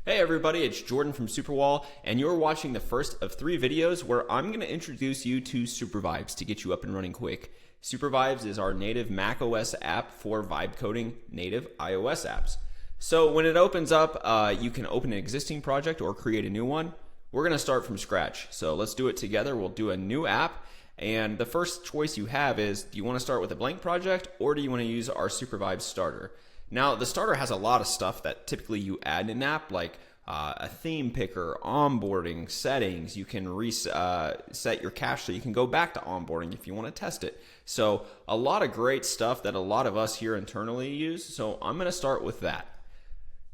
Hey everybody, it's Jordan from Superwall, and you're watching the first of 3 videos where I'm going to introduce you to Supervibes to get you up and running quick. Supervibes is our native macOS app for vibe coding native iOS apps. So when it opens up, you can open an existing project or create a new one. We're going to start from scratch, so let's do it together. We'll do a new app, and the first choice you have is, do you want to start with a blank project or do you want to use our Supervibes starter? Now, the starter has a lot of stuff that typically you add in an app, like a theme picker, onboarding, settings. You can reset your cache so you can go back to onboarding if you want to test it. So a lot of great stuff that a lot of us here internally use. So I'm going to start with that.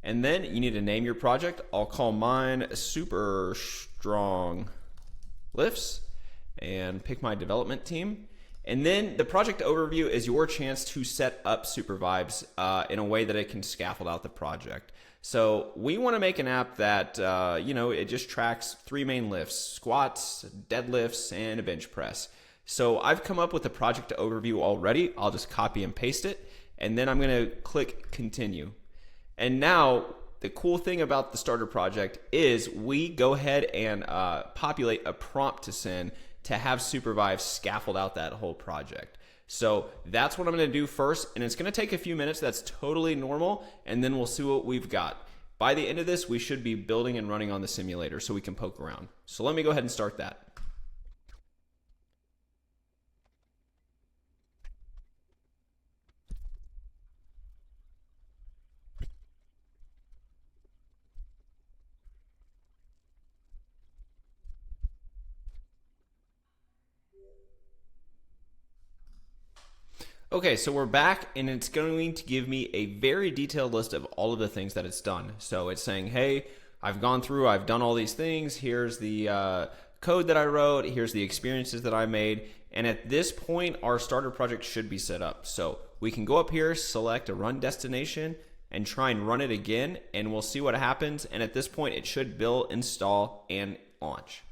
And then you need to name your project. I'll call mine Super Strong Lifts and pick my development team. And then the project overview is your chance to set up Supervibes in a way that it can scaffold out the project. So we want to make an app that, it just tracks 3 main lifts: squats, deadlifts, and a bench press. So I've come up with a project overview already. I'll just copy and paste it, and then I'm going to click continue. And now the cool thing about the starter project is we go ahead and populate a prompt to send to have Supervibes scaffold out that whole project. So that's what I'm going to do first, and it's going to take a few minutes. That's totally normal, and then we'll see what we've got. By the end of this, we should be building and running on the simulator so we can poke around. So let me go ahead and start that. Okay, so we're back, and it's going to give me a very detailed list of all of the things that it's done. So it's saying, hey, I've gone through, I've done all these things, here's the code that I wrote, here's the experiences that I made, and at this point, our starter project should be set up. So we can go up here, select a run destination, and try and run it again, and we'll see what happens, and at this point, it should build, install, and launch.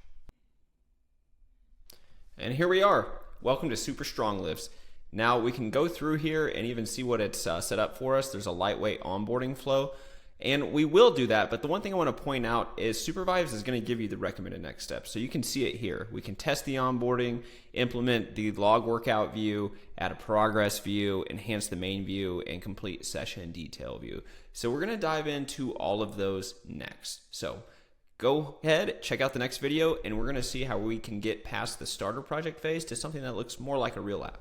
And here we are. Welcome to Super Strong Lifts. Now we can go through here and even see what it's set up for us. There's a lightweight onboarding flow, and we will do that. But the one thing I want to point out is Supervibes is going to give you the recommended next steps. So you can see it here. We can test the onboarding, implement the log workout view, add a progress view, enhance the main view, and complete session detail view. So we're going to dive into all of those next. So go ahead, check out the next video, and we're going to see how we can get past the starter project phase to something that looks more like a real app.